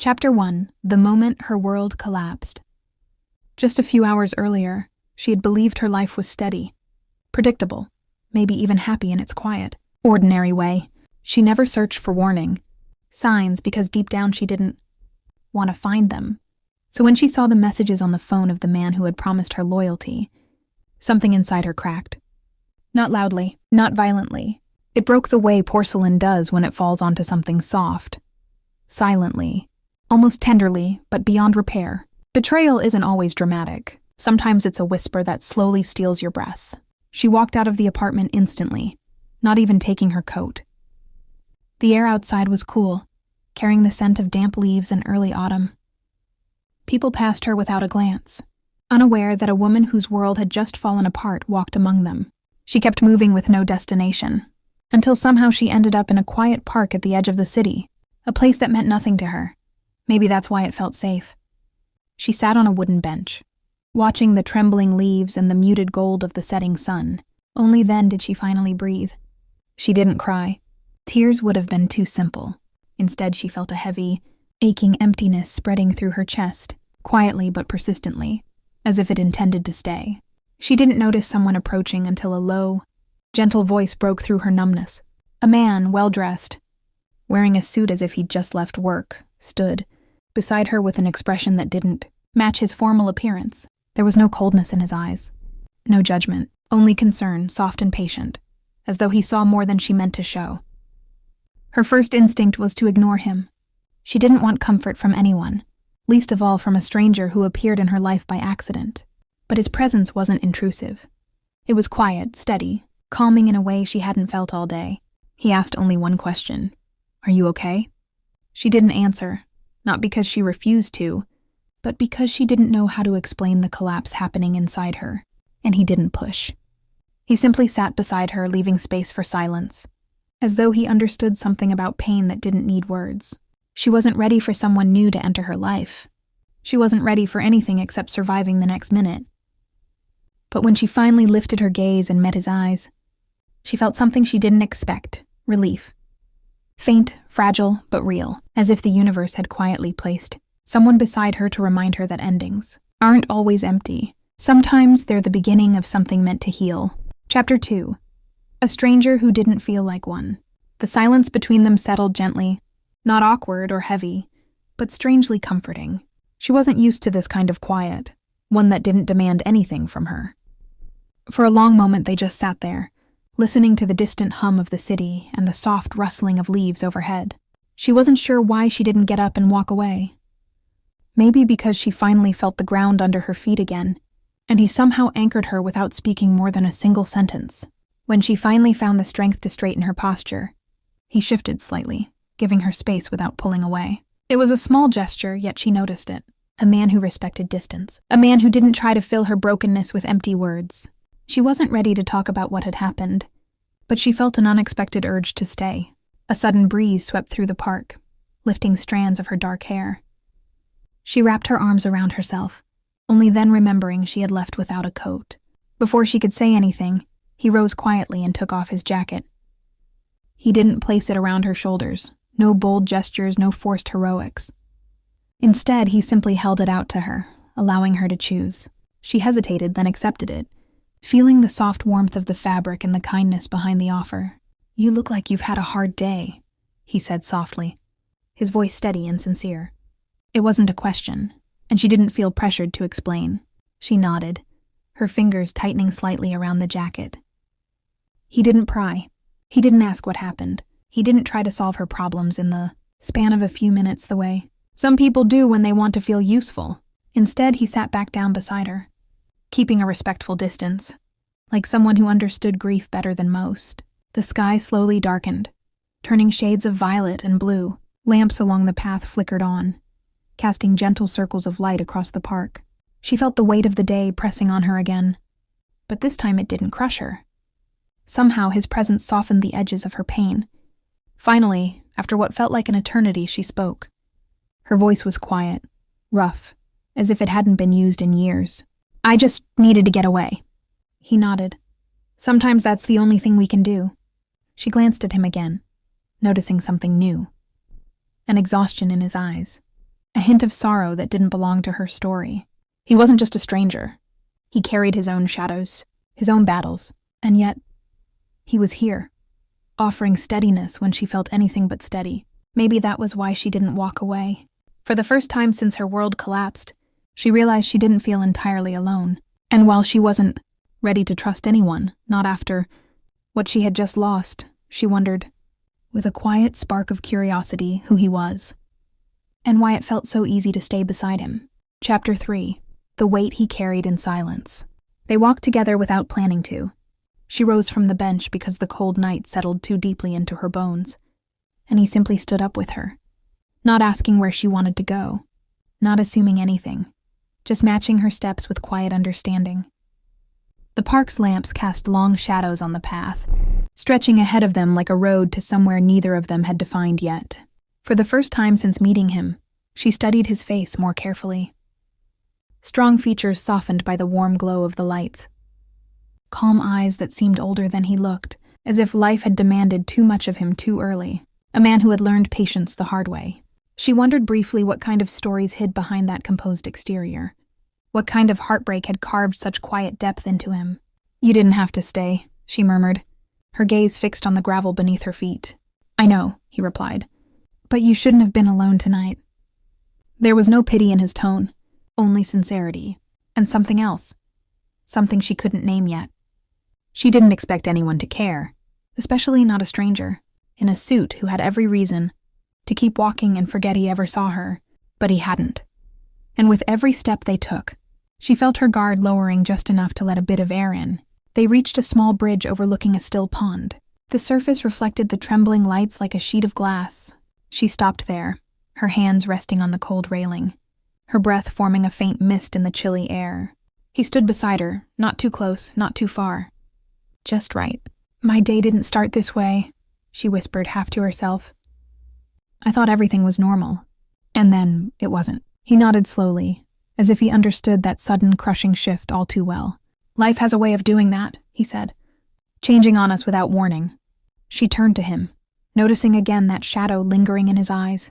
Chapter 1. The moment her world collapsed. Just a few hours earlier, she had believed her life was steady, predictable, maybe even happy in its quiet, ordinary way. She never searched for warning, signs, because deep down she didn't want to find them. So when she saw the messages on the phone of the man who had promised her loyalty, something inside her cracked. Not loudly, not violently. It broke the way porcelain does when it falls onto something soft. Silently. Almost tenderly, but beyond repair. Betrayal isn't always dramatic. Sometimes it's a whisper that slowly steals your breath. She walked out of the apartment instantly, not even taking her coat. The air outside was cool, carrying the scent of damp leaves and early autumn. People passed her without a glance, unaware that a woman whose world had just fallen apart walked among them. She kept moving with no destination, until somehow she ended up in a quiet park at the edge of the city, a place that meant nothing to her. Maybe that's why it felt safe. She sat on a wooden bench, watching the trembling leaves and the muted gold of the setting sun. Only then did she finally breathe. She didn't cry. Tears would have been too simple. Instead, she felt a heavy, aching emptiness spreading through her chest, quietly but persistently, as if it intended to stay. She didn't notice someone approaching until a low, gentle voice broke through her numbness. A man, well-dressed, wearing a suit as if he'd just left work, stood beside her with an expression that didn't match his formal appearance. There was no coldness in his eyes, no judgment, only concern, soft and patient, as though he saw more than she meant to show. Her first instinct was to ignore him. She didn't want comfort from anyone, least of all from a stranger who appeared in her life by accident. But his presence wasn't intrusive. It was quiet, steady, calming in a way she hadn't felt all day. He asked only one question. "Are you okay?" She didn't answer, not because she refused to, but because she didn't know how to explain the collapse happening inside her, and he didn't push. He simply sat beside her, leaving space for silence, as though he understood something about pain that didn't need words. She wasn't ready for someone new to enter her life. She wasn't ready for anything except surviving the next minute. But when she finally lifted her gaze and met his eyes, she felt something she didn't expect, relief. Faint, fragile, but real, as if the universe had quietly placed someone beside her to remind her that endings aren't always empty. Sometimes they're the beginning of something meant to heal. Chapter 2. A stranger who didn't feel like one. The silence between them settled gently, not awkward or heavy, but strangely comforting. She wasn't used to this kind of quiet, one that didn't demand anything from her. For a long moment they just sat there, listening to the distant hum of the city and the soft rustling of leaves overhead. She wasn't sure why she didn't get up and walk away. Maybe because she finally felt the ground under her feet again, and he somehow anchored her without speaking more than a single sentence. When she finally found the strength to straighten her posture, he shifted slightly, giving her space without pulling away. It was a small gesture, yet she noticed it. A man who respected distance. A man who didn't try to fill her brokenness with empty words. She wasn't ready to talk about what had happened, but she felt an unexpected urge to stay. A sudden breeze swept through the park, lifting strands of her dark hair. She wrapped her arms around herself, only then remembering she had left without a coat. Before she could say anything, he rose quietly and took off his jacket. He didn't place it around her shoulders. No bold gestures, no forced heroics. Instead, he simply held it out to her, allowing her to choose. She hesitated, then accepted it, feeling the soft warmth of the fabric and the kindness behind the offer. "You look like you've had a hard day," he said softly, his voice steady and sincere. It wasn't a question, and she didn't feel pressured to explain. She nodded, her fingers tightening slightly around the jacket. He didn't pry. He didn't ask what happened. He didn't try to solve her problems in the span of a few minutes the way some people do when they want to feel useful. Instead, he sat back down beside her, keeping a respectful distance, like someone who understood grief better than most. The sky slowly darkened, turning shades of violet and blue. Lamps along the path flickered on, casting gentle circles of light across the park. She felt the weight of the day pressing on her again, but this time it didn't crush her. Somehow his presence softened the edges of her pain. Finally, after what felt like an eternity, she spoke. Her voice was quiet, rough, as if it hadn't been used in years. "I just needed to get away." He nodded. "Sometimes that's the only thing we can do." She glanced at him again, noticing something new. An exhaustion in his eyes. a hint of sorrow that didn't belong to her story. He wasn't just a stranger. He carried his own shadows, his own battles, and yet he was here, offering steadiness when she felt anything but steady. Maybe that was why she didn't walk away. For the first time since her world collapsed, she realized she didn't feel entirely alone. And while she wasn't ready to trust anyone, not after what she had just lost, she wondered, with a quiet spark of curiosity, who he was, and why it felt so easy to stay beside him. Chapter 3. The Weight He Carried in Silence. They walked together without planning to. She rose from the bench because the cold night settled too deeply into her bones, and he simply stood up with her, not asking where she wanted to go, not assuming anything, just matching her steps with quiet understanding. The park's lamps cast long shadows on the path, stretching ahead of them like a road to somewhere neither of them had defined yet. For the first time since meeting him, she studied his face more carefully. Strong features softened by the warm glow of the lights. Calm eyes that seemed older than he looked, as if life had demanded too much of him too early. A man who had learned patience the hard way. She wondered briefly what kind of stories hid behind that composed exterior. What kind of heartbreak had carved such quiet depth into him. "You didn't have to stay," she murmured, her gaze fixed on the gravel beneath her feet. "I know," he replied, "but you shouldn't have been alone tonight." There was no pity in his tone, only sincerity, and something else, something she couldn't name yet. She didn't expect anyone to care, especially not a stranger, in a suit who had every reason to keep walking and forget he ever saw her, but he hadn't. And with every step they took, she felt her guard lowering just enough to let a bit of air in. They reached a small bridge overlooking a still pond. The surface reflected the trembling lights like a sheet of glass. She stopped there, her hands resting on the cold railing, her breath forming a faint mist in the chilly air. He stood beside her, not too close, not too far. Just right. "My day didn't start this way," she whispered half to herself. "I thought everything was normal. And then it wasn't." He nodded slowly, as if he understood that sudden, crushing shift all too well. "Life has a way of doing that," he said, "changing on us without warning." She turned to him, noticing again that shadow lingering in his eyes.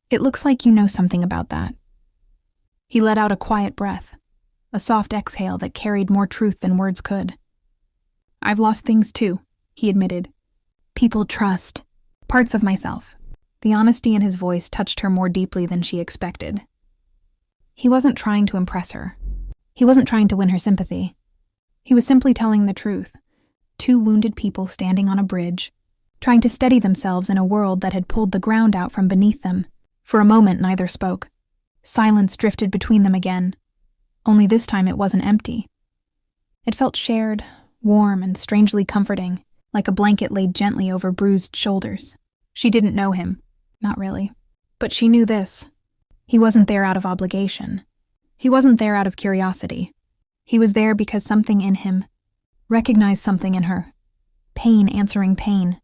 "It looks like you know something about that." He let out a quiet breath, a soft exhale that carried more truth than words could. "I've lost things too," he admitted. "People trust. Parts of myself." The honesty in his voice touched her more deeply than she expected. He wasn't trying to impress her. He wasn't trying to win her sympathy. He was simply telling the truth. Two wounded people standing on a bridge, trying to steady themselves in a world that had pulled the ground out from beneath them. For a moment, neither spoke. Silence drifted between them again. Only this time it wasn't empty. It felt shared, warm, and strangely comforting, like a blanket laid gently over bruised shoulders. She didn't know him. Not really. But she knew this. He wasn't there out of obligation. He wasn't there out of curiosity. He was there because something in him recognized something in her. Pain answering pain.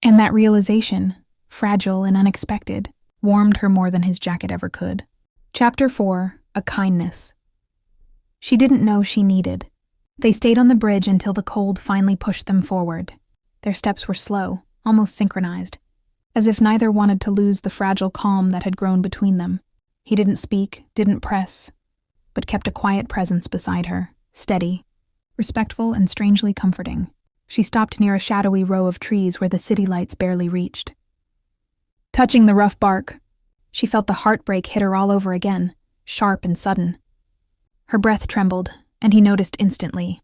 And that realization, fragile and unexpected, warmed her more than his jacket ever could. Chapter 4. A Kindness. She didn't know she needed. They stayed on the bridge until the cold finally pushed them forward. Their steps were slow, almost synchronized, as if neither wanted to lose the fragile calm that had grown between them. He didn't speak, didn't press, but kept a quiet presence beside her, steady, respectful, and strangely comforting. She stopped near a shadowy row of trees where the city lights barely reached. Touching the rough bark, she felt the heartbreak hit her all over again, sharp and sudden. Her breath trembled, and he noticed instantly.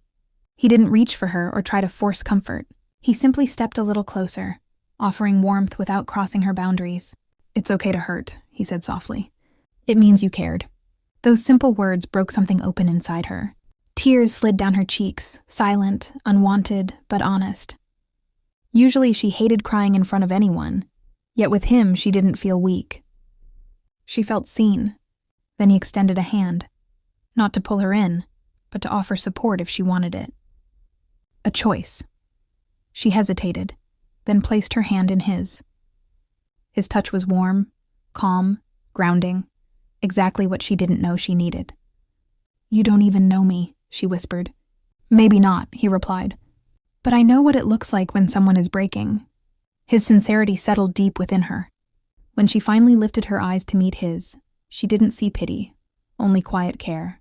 He didn't reach for her or try to force comfort. He simply stepped a little closer, offering warmth without crossing her boundaries. "It's okay to hurt," he said softly. "It means you cared." Those simple words broke something open inside her. Tears slid down her cheeks, silent, unwanted, but honest. Usually she hated crying in front of anyone, yet with him she didn't feel weak. She felt seen. Then he extended a hand, not to pull her in, but to offer support if she wanted it. A choice. She hesitated, then placed her hand in his. His touch was warm, calm, grounding, exactly what she didn't know she needed. "You don't even know me," she whispered. "Maybe not," he replied. "But I know what it looks like when someone is breaking." His sincerity settled deep within her. When she finally lifted her eyes to meet his, She didn't see pity, only quiet care.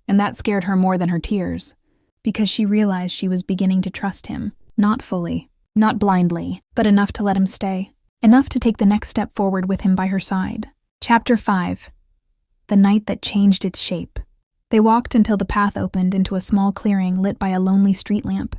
And that scared her more than her tears, because she realized she was beginning to trust him, not fully, not blindly, but enough to let him stay, enough to take the next step forward with him by her side. Chapter 5. The Night That Changed Its Shape. They walked until the path opened into a small clearing lit by a lonely street lamp.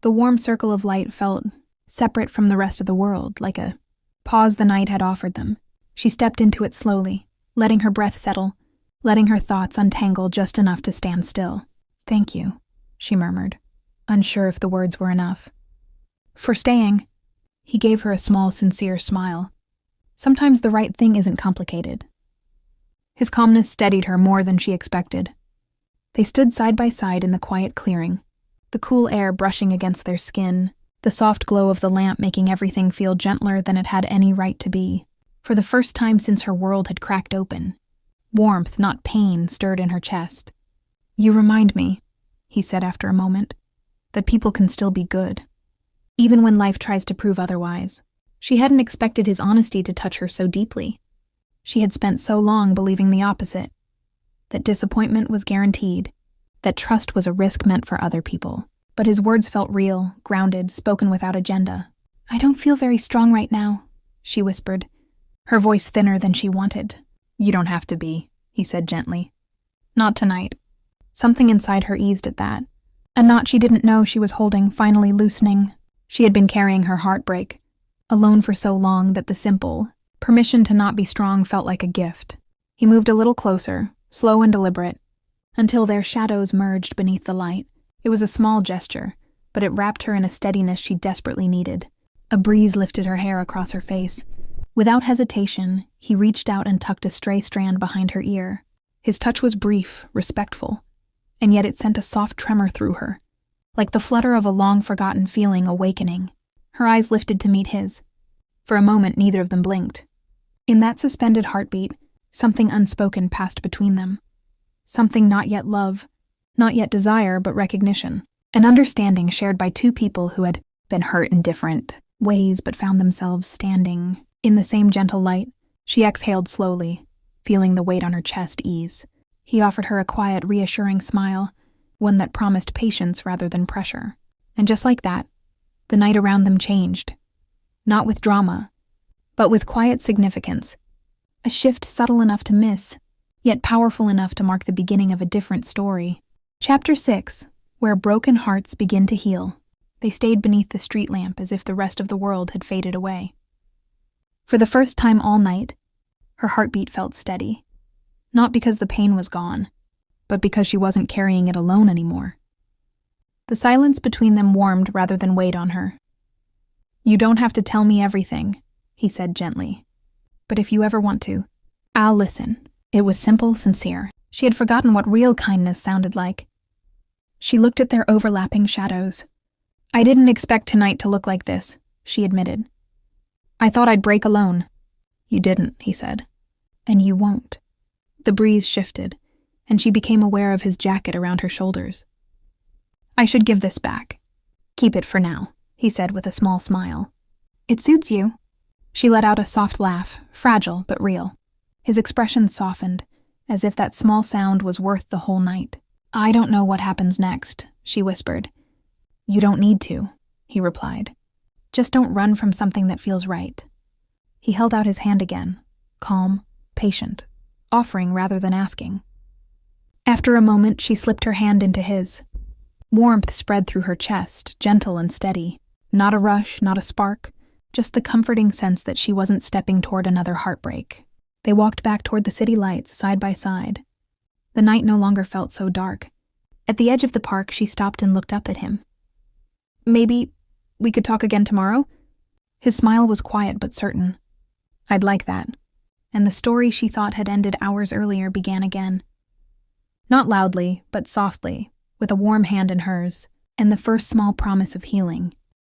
The warm circle of light felt separate from the rest of the world, like a pause the night had offered them. She stepped into it slowly, letting her breath settle, letting her thoughts untangle just enough to stand still. "Thank you," she murmured, unsure if the words were enough. "For staying." He gave her a small, sincere smile. Sometimes the right thing isn't complicated. His calmness steadied her more than she expected. They stood side by side in the quiet clearing, the cool air brushing against their skin, the soft glow of the lamp making everything feel gentler than it had any right to be. For the first time since her world had cracked open, warmth, not pain, stirred in her chest. "You remind me," he said after a moment, "that people can still be good, even when life tries to prove otherwise." She hadn't expected his honesty to touch her so deeply. She had spent so long believing the opposite, that disappointment was guaranteed, that trust was a risk meant for other people. But his words felt real, grounded, spoken without agenda. "I don't feel very strong right now," she whispered, her voice thinner than she wanted. "You don't have to be," he said gently. "Not tonight." Something inside her eased at that. A knot she didn't know she was holding finally loosening. She had been carrying her heartbreak, alone for so long that the simple permission to not be strong felt like a gift. He moved a little closer, slow and deliberate, until their shadows merged beneath the light. It was a small gesture, but it wrapped her in a steadiness she desperately needed. A breeze lifted her hair across her face. Without hesitation, he reached out and tucked a stray strand behind her ear. His touch was brief, respectful, and yet it sent a soft tremor through her, like the flutter of a long-forgotten feeling awakening. Her eyes lifted to meet his. For a moment, neither of them blinked. In that suspended heartbeat, something unspoken passed between them. Something not yet love, not yet desire, but recognition. An understanding shared by two people who had been hurt in different ways but found themselves standing in the same gentle light. She exhaled slowly, feeling the weight on her chest ease. He offered her a quiet, reassuring smile, one that promised patience rather than pressure. And just like that, the night around them changed. Not with drama, but with quiet significance. A shift subtle enough to miss, yet powerful enough to mark the beginning of a different story. Chapter 6, Where Broken Hearts Begin to Heal. They stayed beneath the street lamp as if the rest of the world had faded away. For the first time all night, her heartbeat felt steady. Not because the pain was gone, but because she wasn't carrying it alone anymore. The silence between them warmed rather than weighed on her. "You don't have to tell me everything," he said gently. "But if you ever want to, I'll listen." It was simple, sincere. She had forgotten what real kindness sounded like. She looked at their overlapping shadows. "I didn't expect tonight to look like this," she admitted. "I thought I'd break alone." "You didn't," he said. "And you won't." The breeze shifted, and she became aware of his jacket around her shoulders. "I should give this back. Keep it for now," he said with a small smile. "It suits you." She let out a soft laugh, fragile but real. His expression softened, as if that small sound was worth the whole night. "I don't know what happens next," she whispered. "You don't need to," he replied. "Just don't run from something that feels right." He held out his hand again, calm, patient, offering rather than asking. After a moment, she slipped her hand into his. Warmth spread through her chest, gentle and steady. Not a rush, not a spark, just the comforting sense that she wasn't stepping toward another heartbreak. They walked back toward the city lights, side by side. The night no longer felt so dark. At the edge of the park, she stopped and looked up at him. "Maybe we could talk again tomorrow?" His smile was quiet but certain. "I'd like that." And the story she thought had ended hours earlier began again. Not loudly, but softly, with a warm hand in hers, and the first small promise of healing.